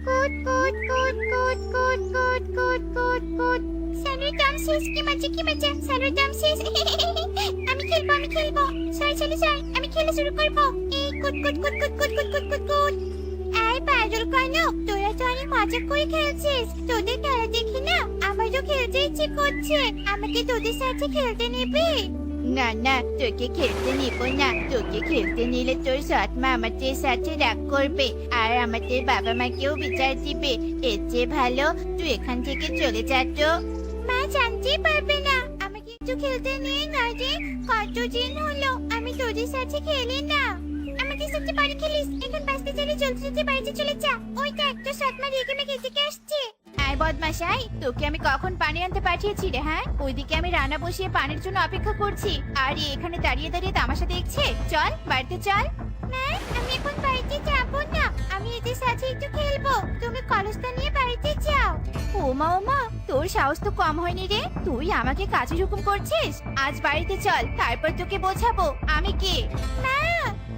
কুট কুট কুট কুট কুট কুট কুট কুট কুট। স্যারের দাম শেষ, কি মজা কি মজা, স্যারের দাম শেষ। আমি খেলবো আমি খেলবো, স্যার চলে স্যার, আমি খেলা শুরু করবো। এই কুট কুট কুট কুট কুট কুট কুট কুট কুট। এই পাগল কনক, তোরা তো অনেক মজা করে খেলছিস, তোদের খেলা দেখি না আমারও খেলতে ইচ্ছে করছে। আমাকে তোদের সাথে খেলতে নেবে? না না, তোকে খেলতে নিব না। তোকে খেলতে নিলে তোর সৎ মা আমাদের সাথে রাগ করবে, আর আমাদের বাবা মাকেও বিচার দিবে। এর চেয়ে ভালো তুই এখান থেকে চলে যা তো। মা জানতেই পারবে না, আমাকে একটু খেলতে নিয়ে না রে। কতদিন হলো আমি তোদের সাথে খেলি না। আমাদের সাথে বাড়ি খেলিস, এখন বাসতে চলে জলদি জলদি বাড়িতে চলে যা। ওইটা একটা সাতমা রেগে মেগে এদিকে আসছে। আয় বদমাশাই, তোকে আমি কখন পানি আনতে পাঠিয়েছি রে? হ্যাঁ, ওইদিকে আমি রান্না বসিয়ে পানির জন্য অপেক্ষা করছি, আর এ এখানে দাঁড়িয়ে দাঁড়িয়ে তামাশা দেখছে। চল বাড়িতে চল। না, আমি এখন বাড়িতে যাবো না, আমি এদের সাথে একটু খেলবো। তুমি কলসটা নিয়ে বাড়িতে যাও। ওমা ওমা, তোর সাহস তো কম হয়নি রে। তুই আমাকে কাজের হুকুম করছিস? আজ বাড়িতে চল, তারপর তোকে বোঝাবো আমি কে। না,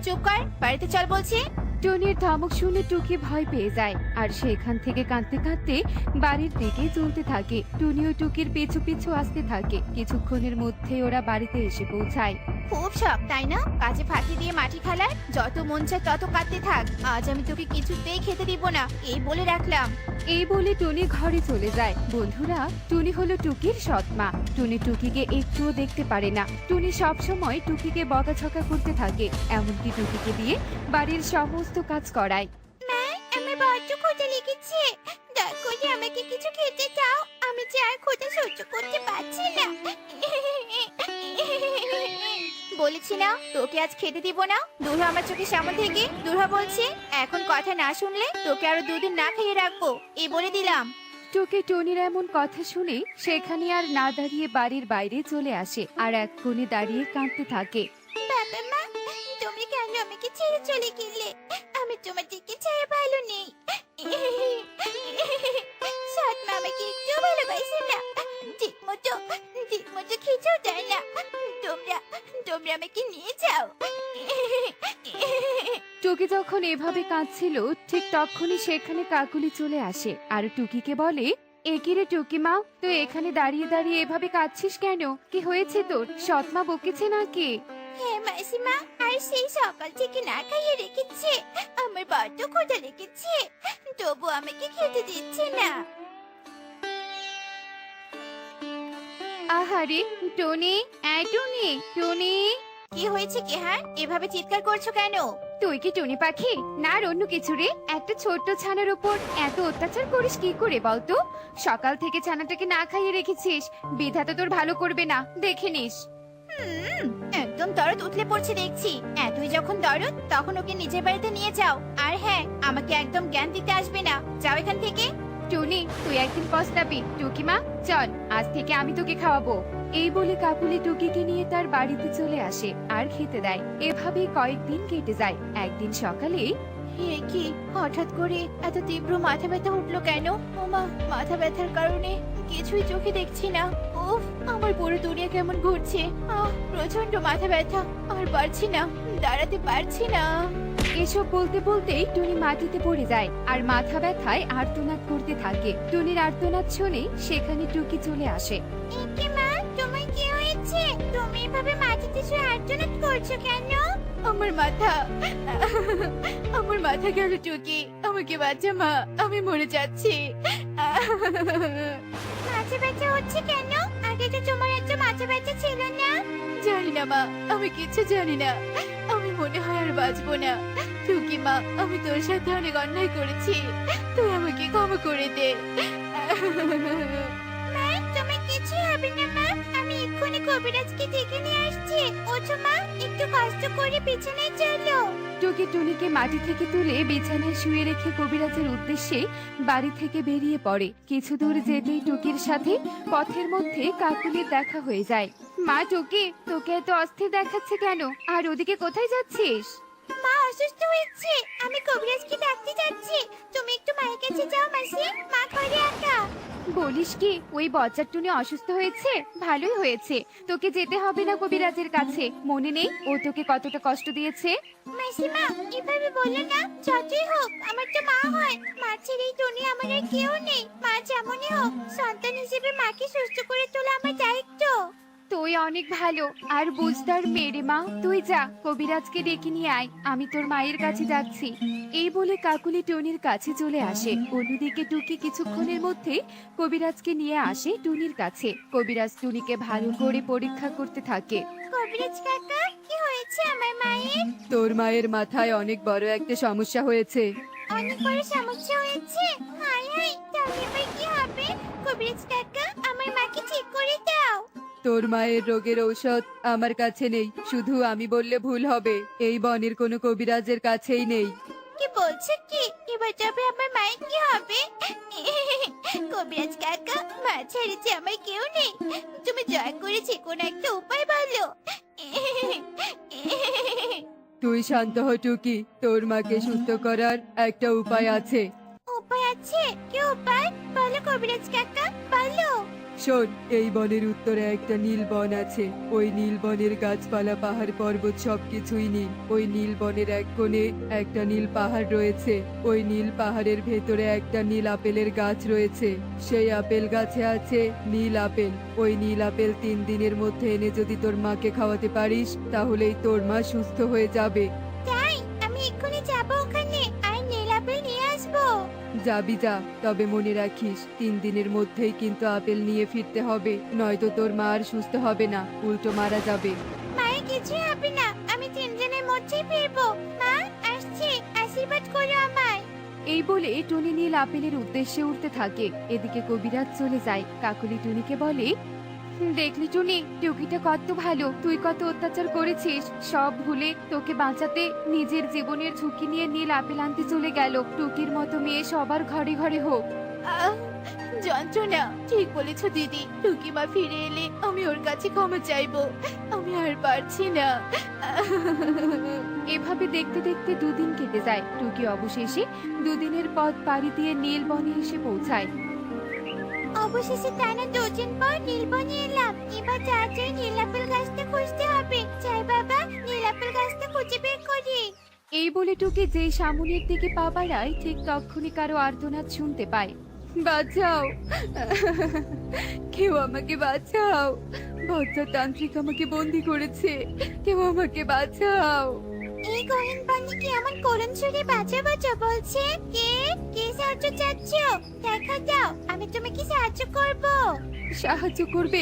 চুপ কর, বাড়িতে চল বলছি। টনির ধমক শুনে টুকি ভয় পেয়ে যায়, আর সেখান থেকে কাঁদতে কাঁদতে বাড়ির দিকে চলতে থাকে। টুনিও টুকির পিছু পিছু আসতে থাকে। কিছুক্ষণের মধ্যে ওরা বাড়িতে এসে পৌঁছায়। খুব শখ তাই না কাজে ফাঁকি দিয়ে মাটি খালার? যত মন চায় তত কাটতে থাক, আজ আমি তোকে কিছুতেই খেতে দিব না, এই বলে রাখলাম। এই বলে টুনি ঘরে চলে যায়। বন্ধুরা, টুনি হলো টুকির সৎ মা। টুনি টুকিকে একটুও দেখতে পারে না। টুনি সব সময় টুকিকে বকাঝকা করতে থাকে, এমনকি টুকিকে দিয়ে বাড়ির সমস্ত কাজ করায়। মা, আমার বড্ড ক্ষুধা লেগেছে, দয়া করে আমাকে কিছু খেতে দাও। আমি যে আর ক্ষুধা সহ্য করতে পারছি না। বলেছি না তোকে আজ খেতে দিব না। দূর হ আমার চোখের সামনে থেকে, দূর হ বলছি। এখন কথা না শুনলে তোকে আরো 2 দিন না খাইয়ে রাখবো, এই বলে দিলাম। টুকি টুনির এমন কথা শুনে সেখানে আর না দাঁড়িয়ে বাড়ির বাইরে চলে আসে, আর এক কোণে দাঁড়িয়ে কাঁদতে থাকে। বাবা মা, তুমি কেন আমাকে ছেড়ে চলে গেলে? আমি তোমাদেরকে ছেড়ে ভালো নেই। সৎ মা আমাকে একটু ভালোবাসে না, ঠিক মতো খেতেও দেয় না। তোমরা তোমরা আমাকে নিয়ে যাও। টুকি যখন এভাবে কাঁদছিল, ঠিক তখনই সেখানে কাকুলি চলে আসে আর টুকিকে বলে, একিরে টুকি মা, তুই এখানে দাঁড়িয়ে দাঁড়িয়ে এভাবে কাঁদছিস কেন? কি হয়েছে তোর? সৎমা বকেছে নাকি? হ্যাঁ মাসিমা, আর সেই সকাল থেকে না খাইয়ে রেখেছে। আমার বড্ড ক্ষুধা লেগেছে, তবু আমাকে খেতে দিচ্ছে না। আহারে টনি, টনি টনি, কি হয়েছে কি? হ্যাঁ, এভাবে চিৎকার করছো কেন? তুই কি টুনি পাখি না আর অন্য কিছু রে? একটা ছোট্ট ছানার উপর এত অত্যাচার করিস কি করে বলতো? সকাল থেকে ছানাটাকে না খাইয়ে রেখেছিস, বিধাতা তোর ভালো করবে না, দেখে নিস। একদম দরদ উঠলে পড়ছে দেখছি। এতই যখন দরদ, তখন ওকে নিজের বাড়িতে নিয়ে যাও। আর হ্যাঁ, আমাকে একদম জ্ঞান দিতে আসবে না, যাও এখান থেকে। টুনি, তুই একদিন পস্তাবি। টুকি মা, চল, আজ থেকে আমি তোকে খাওয়াবো। এই বলে কাকুলি টুকিকে নিয়ে তার বাড়িতে চলে আসে আর খেতে দেয়। এভাবেই কয়েকদিন কেটে যায়। একদিন সকালে এ কি, হঠাৎ করে এত তীব্র মাথা ব্যথা উঠলো কেন? ওমা, মাথা ব্যথার কারণে কিছুই চোখে দেখছি না। উফ, আমার পুরো দুনিয়া কেমন ঘুরছে। প্রচন্ড মাথা ব্যথা, আর পারছি না, দাঁড়াতে পারছি না। এসব বলতে বলতেই টুনি মাটিতে পড়ে যায় আর মাথা ব্যথায় আর্তনাদ করতে থাকে। টুনির আর্তনাদ শুনে সেখানে টুকি চলে আসে। একে মা, তোমার কি হয়েছে? তুমি এভাবে মাটিতে শুয়ে আর্তনাদ করছো কেন? আমার মাথা গেল টুকি, আমাকে বাঁচা মা, আমি মরে যাচ্ছি। মাথা ব্যথা হচ্ছে কেন? আগে তো তোমার এত মাথা ব্যথা ছিল না। জানি না মা, আমি কিচ্ছু জানি না। আমি মনে হয় আর বাঁচবো না। টুকি মা, আমি তোর সাথে অনেক অন্যায় করেছি, তুই আমাকে ক্ষমা করে দে। মা, তোমার কিছু হবে না মা, আমি এক্ষুনি কবিরাজকে ডেকে নিয়ে আসছি। ওঠো মা, একটু কষ্ট করে বিছানায় চলো। টুকি টুনিকে মাটি থেকে তুলে বিছানায় শুয়ে রেখে কবিরাজের উদ্দেশ্যে বাড়ি থেকে বেরিয়ে পড়ে। কিছু দূর যেতেই টুকির সাথে পথের মধ্যে কাকুলির দেখা হয়ে যায়। মা টুকি, তোকে এত অস্থির দেখাচ্ছে কেন? আর ওদিকে কোথায় যাচ্ছিস? মা অসুস্থ হয়েছে, আমি কবিরাজকে ডাকতে যাচ্ছি। তুমি একটু মায়ের কাছে যাও মাসি, মা ঘরে একা। বলিস কি ওই বজ্জার টুনি অসুস্থ হয়েছে? ভালোই হয়েছে, তোকে যেতে হবে না কবিরাজের কাছে। মনে নেই ও তোকে কতটা কষ্ট দিয়েছে? মাসিমা এভাবে বললো না, যতই হোক আমার তো মা হয়। মা ছেড়ে এই দুনিয়া আমার আর কেউ নেই। মা যেমনই হোক সন্তান হিসেবে মাকে সুস্থ করে তোলা আমার দায়িত্ব। তুই অনেক ভালো আর বুঝদার মেরে মা। তুই যা, কবিরাজকে ডেকে নিয়ে আয়, আমি তোর মায়ের কাছে যাচ্ছি। এই বলে কাকুলি টুনির কাছে চলে আসে। অন্যদিকে টুকি কিছুক্ষণের মধ্যে কবিরাজকে নিয়ে আসে টুনির কাছে। কবিরাজ টুনিকে ভালো করে পরীক্ষা করতে থাকে। কবিরাজ কাকা, কি হয়েছে আমার মায়ের? তোর মায়ের মাথায় অনেক বড় একটা সমস্যা হয়েছে। অনেক বড় সমস্যা হয়েছে? হাই হাই, তাহলে এবার কি হবে? কবিরাজ কাকা, আমার মাকে ঠিক করে দাও। তোর মায়ের রোগের ঔষধ আমার কাছে নেই, শুধু আমি বললে ভুল হবে। এই বনের কোনো কবিরাজের কাছেই নেই। কি বলছো কি? এবার তবে আমার মায়ের কি হবে? কবিরাজ কাকা, মা ছেড়ে যে আমার কেউ নেই। তুমি দয়া করে যে কোনো একটা উপায় বলো। তুই শান্ত হ টুকি, তোর মাকে সুস্থ করার একটা উপায় আছে। উপায় আছে? কি উপায়? বলো কবিরাজ কাকা, বলো। শোন, এই বনের উত্তরে একটা নীল বন আছে। ওই নীল বনের গাছপালা, পাহাড় পর্বত সবকিছুই নীল। ওই নীল বনের এক কোণে একটা নীল পাহাড় রয়েছে। ওই নীল পাহাড়ের ভেতরে একটা নীল আপেলের গাছ রয়েছে। সেই আপেল গাছে আছে নীল আপেল। ওই নীল আপেল 3 দিনের মধ্যে এনে যদি তোর মাকে খাওয়াতে পারিস, তাহলেই তোর মা সুস্থ হয়ে যাবে। তাই? আমি এক্ষুনি যাবো ওখানে আর নীল আপেল নিয়ে আসবো। যাবি যা, তবে মনে রাখিস 3 দিনের মধ্যেই কিন্তু আপেল নিয়ে ফিরতে হবে, নয়তো তোর মা আর সুস্থ হবে না, উল্টো মারা যাবে। মায়ের কিছুই হবে না, আমি 3 দিনের মধ্যেই ফিরবো। মা, আসছি, আশীর্বাদ করো আমায়। এই বলে টুনি নীল আপেলের উদ্দেশ্যে উঠতে থাকে। এদিকে কবিরাজ চলে যায়। কাকুলি টুনিকে বলে, দেখলি টুনি, টুকিটা কত ভালো, তুই কত অত্যাচার করেছিস, সব ভুলে তোকে বাঁচাতে নিজের জীবনের ঝুঁকি নিয়ে নীল আপেল আনতে চলে গেল। টুকির মতো মেয়ে সবার ঘরে ঘরে হোক। আহ, যন্ত্রণা। ঠিক বলেছো দিদি, টুকি মা ফিরে এলে আমি ওর কাছে ক্ষমা চাইবো। আমি আর পারছি না। এভাবে দেখতে দেখতে 2 দিন কেটে যায়। টুকি অবশেষে 2 দিনের পথ পাড়ি দিয়ে নীল বনে এসে পৌঁছায়। অবশেষে টানা 2 দিন পর নীলবনে এলাম। এবার তাড়াতাড়ি নীল আপেল গাছটা খুঁজতে হবে। যাই বাবা, নীল আপেল গাছটা খুঁজে বের করি। এই বলে টুকি যেই সামনের দিকে পা বাড়ায়, ঠিক তখনই কারো আর্তনাদ শুনতে পায়। বাঁচাও, কেউ আমাকে বাঁচাও, বজ্জা তান্ত্রিক আমাকে বন্দি করেছে, কেউ আমাকে বাঁচাও। এই গহীন বনে কি আমার করুণ সুরে বাঁচা বাঁচা বলছে? কে কে সাহায্য চাচ্ছ? দেখা দাও, আমি তোমাকে সাহায্য করব। সাহায্য করবে?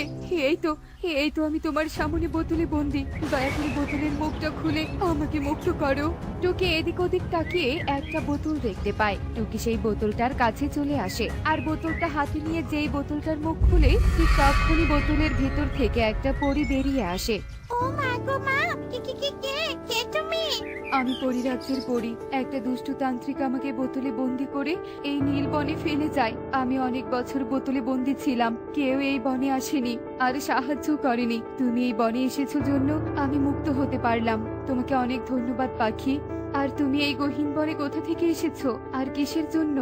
এই তো আমি তোমার সামনে বোতলে বন্দি, দয়া করে বোতলের মুখটা খুলে আমাকে মুক্ত করো। টুকি এদিক ওদিক তাকিয়ে একটা বোতল দেখতে পায়। টুকি সেই বোতলটার কাছে চলে আসে আর বোতলটা হাতে নিয়ে যেই বোতলটার মুখ খুলে, ঠিক তখনই বোতলের ভেতর থেকে একটা পরী বেরিয়ে আসে। ও মা গো মা, কে তুমি? আমি পরিরাজ্যের পরী। একটা দুষ্ট তান্ত্রিক আমাকে বোতলে বন্দি করে এই নীল বনে ফেলে যায়। আমি অনেক বছর বোতলে বন্দি ছিলাম, কেউ এই বনে আসেনি আর সাহায্য করেনি। তুমি এই বনে এসেছো জন্য আমি মুক্ত হতে পারলাম। তোমাকে অনেক ধন্যবাদ পাখি। আর তুমি এই গহীন বনে কোথা থেকে এসেছো আর কিসের জন্য?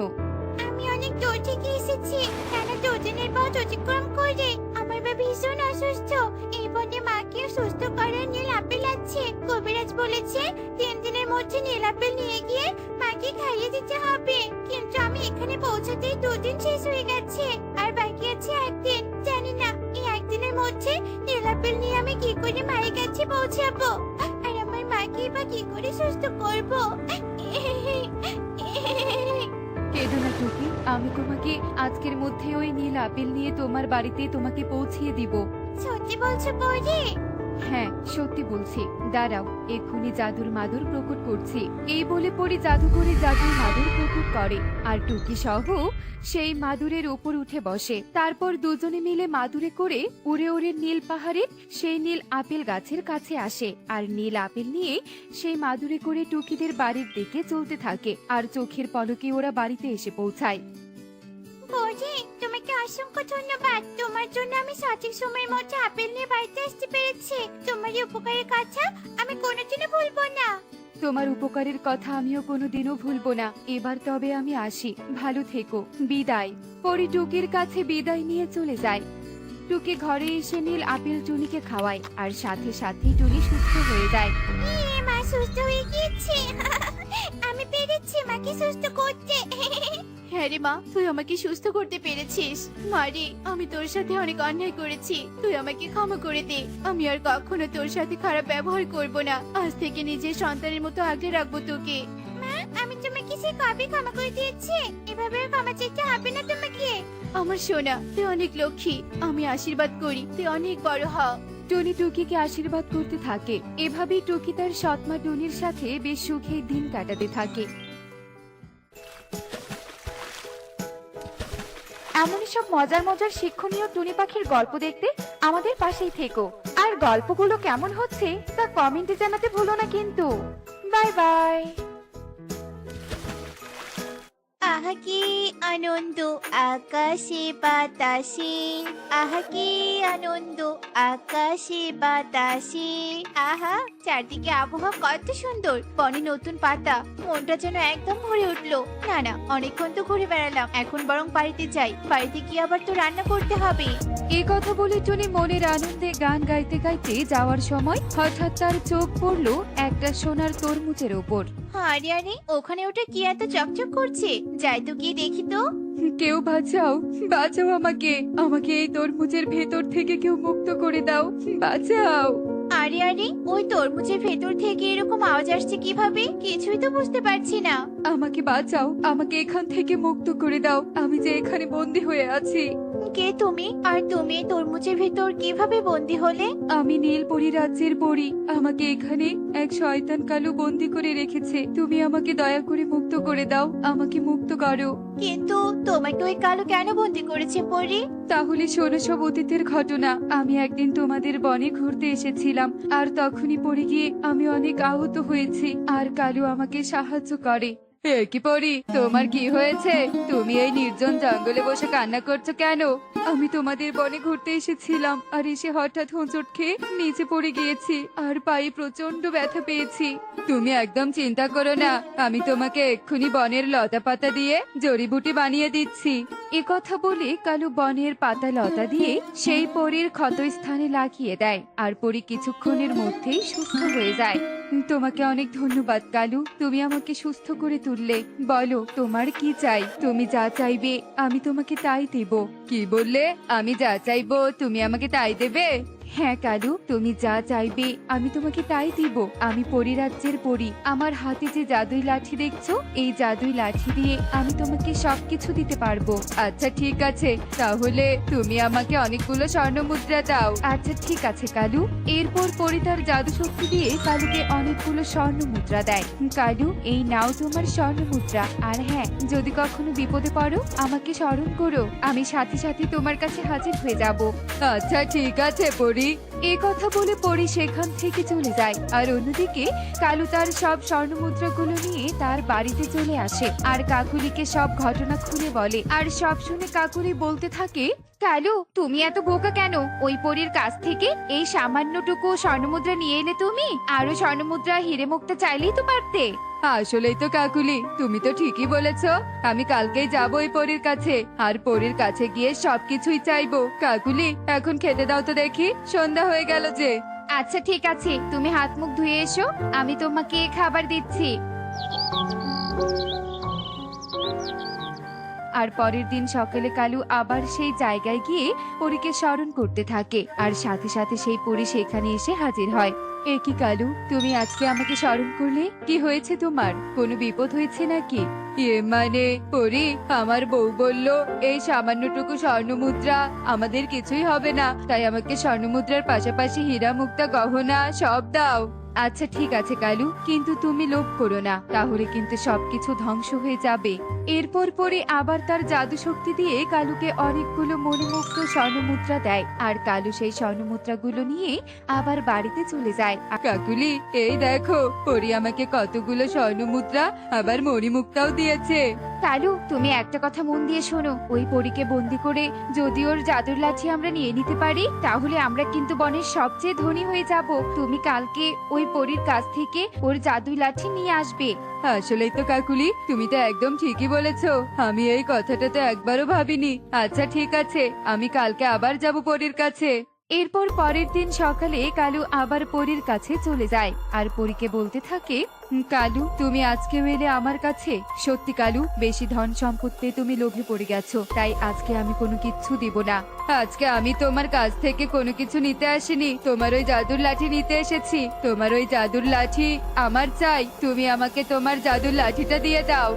আমি অনেক দূর থেকে এসেছি। টানা 2 দিনের পথ অতিক্রম করে আমার মা ভীষণ অসুস্থ। এই বনে মাকে সুস্থ করার নীল আপেল আছে। কবিরাজ বলেছে 3 দিনের মধ্যে নীল আপেল নিয়ে গিয়ে মাকে খাইয়ে দিতে হবে। কিন্তু আমি এখানে পৌঁছাতেই 2 দিন শেষ হয়ে গেছে আর বাকি আছে 1 দিন। জানি না এই 1 দিনের মধ্যে নীল আপেল নিয়ে আমি কি করে মায়ের কাছে পৌঁছাবো, আর আমার মাকে বা কি করে সুস্থ করবো। কেঁদো না টুকি, আমি তোমাকে আজকের মধ্যে ওই নীল আপেল নিয়ে তোমার বাড়িতে তোমাকে পৌঁছিয়ে দিব। সত্যি বলছো বৌদি? হ্যাঁ, সত্যি বলছি। দাঁড়াও, এক্ষুনি জাদুর মাদুর প্রকট করছি। এই বলে পরি জাদু করে জাদুর মাদুর প্রকট করে আর টুকি সহ সেই মাদুরের উপর উঠে বসে। তারপর দুজনে মিলে মাদুরে করে উড়ে উড়ে নীল পাহাড়ের সেই নীল আপেল গাছের কাছে আসে আর নীল আপেল নিয়ে সেই মাদুরে করে টুকিদের বাড়ির দিকে চলতে থাকে আর চোখের পলকে ওরা বাড়িতে এসে পৌঁছায়। বৌদি, তোমাকে অসংখ্য ধন্যবাদ। তোমার জন্য আমি সঠিক সময়ের মধ্যে আপেল নিয়ে বাড়িতে আসতে পেরেছি। তোমার এই উপকারের কথা আমি কোনোদিনও ভুলবো না। তোমার উপকারের কথা আমিও কোনোদিনও ভুলবো না। এবার তবে আমি আসি, ভালো থেকো, বিদায়। পরি টুকির কাছে বিদায় নিয়ে চলে যায়। টুকি ঘরে এসে নীল আপেল টুনিকে খাওয়ায়, আর সাথে সাথেই টুনি সুস্থ হয়ে যায়। মা সুস্থ হয়ে গিয়েছে। আমি পেরেছি মাকে সুস্থ করতে। হ্যাঁ রে মা, তুই আমাকে সুস্থ করতে পেরেছিস। মারে, আমি তোর সাথে অনেক অন্যায় করেছি, তুই আমাকে ক্ষমা করে দে। আমি আর কখনো তোর সাথে খারাপ ব্যবহার করব না। আজ থেকে নিজের সন্তানের মতো আগলে রাখবো তোকে। মা, আমি তোমাকে সে কবে ক্ষমা করে দিয়েছি? এভাবে আর ক্ষমা চাইতে হবে না তোমাকে। আমার সোনা, তুই অনেক লক্ষ্মী। আমি আশীর্বাদ করি তুই অনেক বড় হ। টুনি টুকিকে আশীর্বাদ করতে থাকে। এভাবেই টুকি তার সৎমা টুনির সাথে বেশ সুখে দিন কাটাতে থাকে। এমনই সব মজার মজার শিক্ষণীয় টুনি পাখির গল্প দেখতে আমাদের পাশেই থেকো। আর গল্পগুলো কেমন হচ্ছে তা কমেন্টে জানাতে ভুলো না কিন্তু। Bye bye. আহা কি আনন্দ আকাশে বাতাসে, আহা কি আনন্দ আকাশে বাতাসে। আহা, চারদিকে আবহাওয়া কত সুন্দর, বনে নতুন পাতা, মনটা যেন একদম ভরে উঠলো। না না, অনেকক্ষণ তো ঘুরে বেড়ালাম, এখন বরং বাড়িতে যাই। বাড়িতে গিয়ে আবার তো রান্না করতে হবে। এই কথা বলে টুনি মনের আনন্দে গান গাইতে গাইতে যাওয়ার সময় হঠাৎ তার চোখ পড়লো একটা সোনার তরমুজের ওপর। আরে আরে, ওখানে ওটা কি এত চকচক করছে? যাই তো গিয়ে দেখি তো। কেউ বাঁচাও, বাঁচাও আমাকে, আমাকে এই তরমুজের ভেতর থেকে কেউ মুক্ত করে দাও, বাঁচাও। আরে আরে, ওই তরমুজের ভেতর থেকে এরকম আওয়াজ আসছে কিভাবে? কিছুই তো বুঝতে পারছি না। আমাকে বাঁচাও, আমাকে এখান থেকে মুক্ত করে দাও, আমি যে এখানে বন্দি হয়ে আছি। কে তুমি? আর তুমি এই তরমুজের ভেতর কিভাবে বন্দি হলে? আমি নীলপরি রাজ্যের পরি, আমাকে এখানে এক শয়তান কালু বন্দি করে রেখেছে। তুমি আমাকে দয়া করে মুক্ত করে দাও, আমাকে মুক্ত করো। কিন্তু তোমাকে ওই কালো কেন বন্দি করেছে পরি? তাহলে শোনো সব অতীতের ঘটনা। আমি একদিন তোমাদের বনে ঘুরতে এসেছিলাম, আর তখনই পড়ে গিয়ে আমি অনেক আহত হয়েছি, আর কালু আমাকে সাহায্য করে। কি পরি, তোমার কি হয়েছে? তুমি এই নির্জন জঙ্গলে বসে কান্না করছো কেন? আমি তোমাদের বনে ঘুরতে এসেছিলাম, আর এসে হঠাৎ হোঁচট খেয়ে নিচে পড়ে গিয়েছি, আর পায়ে প্রচন্ড ব্যথা পেয়েছি। তুমি একদম চিন্তা করো না, আমি তোমাকে এক্ষুনি বনের লতা পাতা দিয়ে জড়িবুটি বানিয়ে দিচ্ছি। এ কথা বলে কালু বনের পাতা লতা দিয়ে সেই পরীর ক্ষতস্থানে লাগিয়ে দেয়, আর পরী কিছুক্ষণের মধ্যেই সুস্থ হয়ে যায়। তোমাকে অনেক ধন্যবাদ কালু, তুমি আমাকে সুস্থ করে তুললে। বলো তোমার কি চাই? তুমি যা চাইবে আমি তোমাকে তাই দেব। কি বললে? আমি যা চাইবো তুমি আমাকে তাই দেবে? হ্যাঁ কালু, তুমি যা চাইবে আমি তোমাকে তাই দিব। আমি পরিরাজ্যের পরি, আমার হাতে যে জাদুই লাঠি দেখছো, এই জাদুই লাঠি দিয়ে আমি তোমাকে সবকিছু দিতে পারবো। আচ্ছা ঠিক আছে, তাহলে তুমি আমাকে অনেকগুলো স্বর্ণ মুদ্রা দাও। আচ্ছা ঠিক আছে কালু। এরপর পরি তার জাদু শক্তি দিয়ে কালুকে অনেকগুলো স্বর্ণ মুদ্রা দেয়। কালু, এই নাও তোমার স্বর্ণ মুদ্রা। আর হ্যাঁ, যদি কখনো বিপদে পড়ো আমাকে স্মরণ করো, আমি সাথে সাথে তোমার কাছে হাজির হয়ে যাব। আচ্ছা ঠিক আছে পরি। এই কথা বলে পরি সেখান থেকে চলে যায়। আর অন্যদিকে কালু তার সব স্বর্ণ মুদ্রাগুলো নিয়ে তার বাড়িতে চলে আসে, আর কাকুলিকে সব ঘটনা খুলে বলে। আর সব শুনে কাকুলি বলতে থাকে, কালু তুমি এত বোকা কেন? ওই পরীর কাছ থেকে এই সামান্যটুকু স্বর্ণমুদ্রা নিয়ে এলে তুমি? আরো স্বর্ণমুদ্রা হিরে মুক্তা চাইলেই তো পারতে। আসলেই তো কাকুলি, তুমি তো ঠিকই বলেছো। আমি কালকেই যাবো ওই পরীর কাছে, আর পরীর কাছে গিয়ে সবকিছুই চাইবো। কাকুলি এখন খেতে দাও তো দেখি, সন্ধ্যা হয়ে গেল যে। আচ্ছা ঠিক আছে, তুমি হাত মুখ ধুয়ে এসো, আমি তোমাকে খাবার দিচ্ছি। আর পরের দিন সকালে কালু আবার সেই জায়গায় গিয়ে পরীকে স্মরণ করতে থাকে, আর সাথে সাথে সেই পরী সেখানে এসে হাজির হয়। এ কি কালু, তুমি আজকে আমাকে স্মরণ করলে? কি হয়েছে তোমার? কোনো বিপদ হয়েছে নাকি? মানে পরী, আমার বউ বলল এই সামান্যটুকু স্বর্ণ মুদ্রা আমাদের কিছুই হবে না, তাই আমাকে স্বর্ণ মুদ্রার পাশাপাশি হীরা মুক্তা গহনা সব দাও। আচ্ছা ঠিক আছে কালু, কিন্তু তুমি লোভ করো না, তাহলে কিন্তু সবকিছু ধ্বংস হয়ে যাবে। এরপর পরে আবার তার জাদু শক্তি দিয়ে কালুকে অনেকগুলো মণিমুক্ত স্বর্ণমুদ্রা দেয়, আর কালু সেই স্বর্ণমুদ্রাগুলো নিয়ে আবার বাড়িতে চলে যায়। কাকুলি এই দেখো, পরি আমাকে কতগুলো স্বর্ণমুদ্রা আবার মণিমুক্তাও দিয়েছে। কালু, তুমি একটা কথা মন দিয়ে শোনো, ওই পরীকে বন্দি করে যদি ওর জাদুর লাঠি আমরা নিয়ে নিতে পারি, তাহলে আমরা কিন্তু বনের সবচেয়ে ধনী হয়ে যাব। তুমি কালকে ওই পরীর কাছ থেকে ওর জাদুর লাঠি নিয়ে আসবে। আসলেই তো কাকুলি, তুমি তো একদম ঠিকই বলেছো। আমি এই কথাটা তো একবারও ভাবিনি। আচ্ছা ঠিক আছে, আমি কালকে আবার যাব পরীর কাছে। এরপর পরের দিন সকালে কালু আবার পরীর কাছে চলে যায় আর পরীকে বলতে থাকে, কালু, তুমি আজকেও এলে আমার কাছে। সত্যি কালু, বেশি ধন সম্পত্তি তুমি লোভে পড়ে গেছো, তাই আজকে আমি কোনো কিচ্ছু দিব না। আজকে আমি তোমার কাছ থেকে কোনো কিছু নিতে আসিনি, তোমার ওই জাদুর লাঠি নিতে এসেছি। তোমার ওই জাদুর লাঠি আমার চাই, তুমি আমাকে তোমার জাদুর লাঠিটা দিয়ে দাও।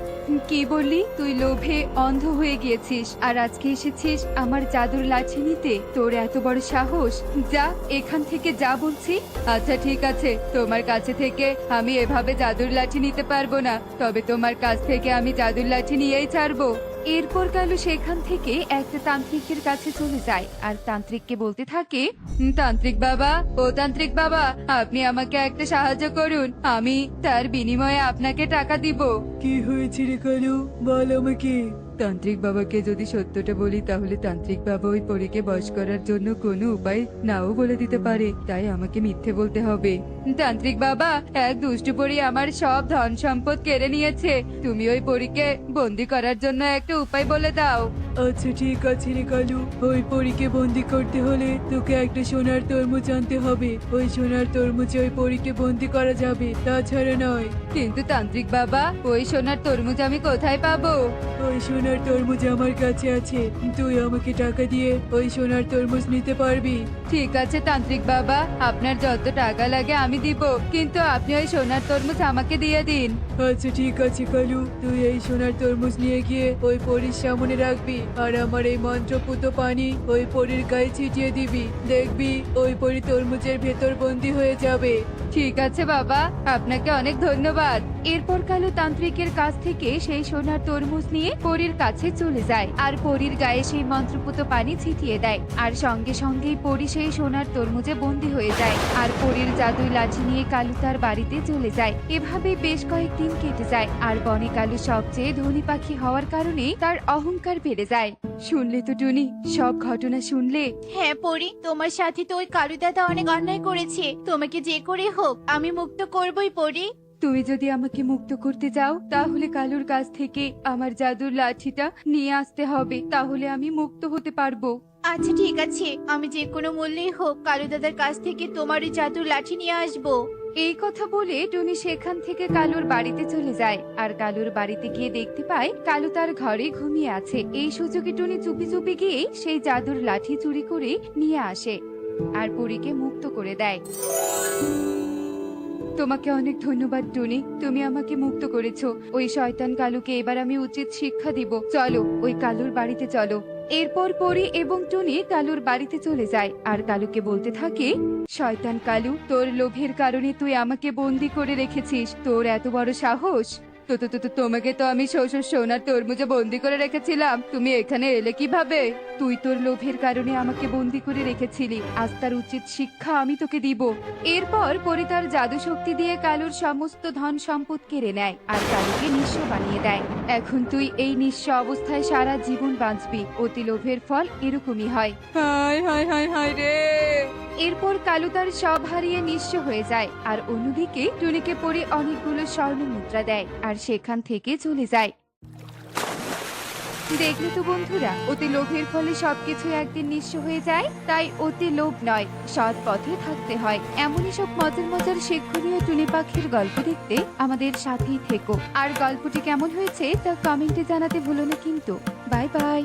কি বললি? তুই লোভে অন্ধ হয়ে গিয়েছিস আর আজকে এসেছিস আমার জাদুর লাঠি নিতে? তোর এত বড় সাহস! যা এখান থেকে, যা বলছি। আচ্ছা ঠিক আছে, তোমার কাছে থেকে আমি এভাবে জাদুর লাঠি নিতে পারবো না, তবে তোমার কাছ থেকে আমি জাদুর লাঠি নিয়েই ছাড়বো। এরপর কালু সেখান থেকে একটা তান্ত্রিকের কাছে চলে যায় আর তান্ত্রিককে বলতে থাকে, তান্ত্রিক বাবা, ও তান্ত্রিক বাবা, আপনি আমাকে একটা সাহায্য করুন, আমি তার বিনিময়ে আপনাকে টাকা দিব। কি হয়েছে রে কালু, বল আমাকে। তান্ত্রিক বাবাকে যদি সত্যটা বলি তাহলে তান্ত্রিক বাবা ওই পরীকে বশ করার জন্য কোনো উপায় নাও বলে দিতে পারে, তাই আমাকে মিথ্যে বলতে হবে। তান্ত্রিক বাবা, এক দুষ্টু পরী আমার সব ধন সম্পদ কেড়ে নিয়েছে, তুমি ওই পরীকে বন্দি করার জন্য একটা উপায় বলে দাও। আচ্ছা ঠিক আছে রে কালু, ওই পরীকে বন্দি করতে হলে তোকে একটা সোনার তরমুজ আনতে হবে। ওই সোনার তরমুজে ওই পরীকে বন্দি করা যাবে, তাছাড়া নয়। কিন্তু তান্ত্রিক বাবা, ওই সোনার তরমুজ আমি কোথায় পাবো? ওই সোনার তরমুজ আমার কাছে আছে, তুই আমাকে টাকা দিয়ে ওই সোনার তরমুজ নিতে পারবি। ঠিক আছে তান্ত্রিক বাবা, আপনার যত টাকা লাগে আমি দিব, কিন্তু আপনি ওই সোনার তরমুজ আমাকে দিয়ে দিন। আচ্ছা ঠিক আছে কালু, তুই এই সোনার তরমুজ নিয়ে গিয়ে ওই পরীর সামনে রাখবি আর আমার এই মন্ত্রপুত পানি ওই পরীর গায়ে ছিটিয়ে দিবি, দেখবি ওই পরী তরমুজের ভেতর বন্দি হয়ে যাবে। ঠিক আছে বাবা, আপনাকে অনেক ধন্যবাদ। এরপর কালু তান্ত্রিকের কাছ থেকে সেই সোনার তরমুজ নিয়ে পরীর কাছে চলে যায় আর পরীর গায়ে সেই মন্ত্রপুত পানি ছিটিয়ে দেয় আর সঙ্গে সঙ্গেই পরী সেই সোনার তরমুজে বন্দি হয়ে যায় আর পরীর জাদুই লাঠি নিয়ে কালু তার বাড়িতে চলে যায়। এভাবে বেশ কয়েকদিন কেটে যায় আর বনে কালু সবচেয়ে ধনী পাখি হওয়ার কারণে তার অহংকার বেড়ে যায়। শুনলে তো টুনি, সব ঘটনা শুনলে? হ্যাঁ পরি, তোমার সাথে তো ওই কালু দাদা অনেক অন্যায় করেছে, তোমাকে যে করে হোক আমি মুক্ত করবই পরি। তুমি যদি আমাকে মুক্ত করতে যাও তাহলে কালুর কাছ থেকে আমার জাদুর লাঠিটা নিয়ে আসতে হবে, তাহলে আমি মুক্ত হতে পারবো। আচ্ছা ঠিক আছে, আমি যে কোনো মূল্যেই হোক কালু দাদার কাছ থেকে তোমার ওই জাদুর লাঠি নিয়ে আসবো। এই কথা বলে টুনি সেখান থেকে কালুর বাড়িতে চলে যায় আর কালুর বাড়িতে গিয়ে দেখতে পায় কালু তার ঘরে ঘুমিয়ে আছে। এই সুযোগে টুনি চুপি চুপি গিয়ে সেই জাদুর লাঠি চুরি করে নিয়ে আসে আর পরীকে মুক্ত করে দেয়। তোমাকে অনেক ধন্যবাদ টুনি, তুমি আমাকে মুক্ত করেছো। ওই শয়তান কালুকে এবার আমি উচিত শিক্ষা দিব। চলো ওই কালুর বাড়িতে চলো। এরপর পরী এবং টুনি কালুর বাড়িতে চলে যায় আর কালুকে বলতে থাকে, শয়তান কালু, তোর লোভের কারণে তুই আমাকে বন্দি করে রেখেছিস, তোর এত বড় সাহস! তোমাকে তো আমি সোনার তরমুজে বন্দি করে রেখেছিলাম, তুমি এখানে এলে কিভাবে? তুই তোর লোভের কারণে আমাকে বন্দি করে রেখেছিলি, আজ তার উচিত শিক্ষা আমি তোকে দিব। এরপর পরি তার জাদু শক্তি দিয়ে কালুর সমস্ত ধন সম্পদ কেড়ে নেয় আর কালুকে নিঃস্ব বানিয়ে দেয়। এখন তুই এই নিঃস্ব অবস্থায় সারা জীবন বাঁচবি, অতি লোভের ফল এরকমই হয়। হায় হায় হায় হায় রে! এরপর কালু তার সব হারিয়ে নিঃস্ব হয়ে যায় আর অন্যদিকে টুনিকে পরি অনেকগুলো স্বর্ণ মুদ্রা দেয় আর সেখান থেকে চলে যায়। দেখলে তো বন্ধুরা, অতি লোভের ফলে সবকিছু একদিন নিঃস্ব হয়ে যায়, তাই অতি লোভ নয়, সৎ পথে থাকতে হয়। এমনই সব মজার মজার শিক্ষণীয় টুনি পাখির গল্প দেখতে আমাদের সাথেই থেকো। আর গল্পটি কেমন হয়েছে তা কমেন্টে জানাতে ভুলো না কিন্তু। Bye bye.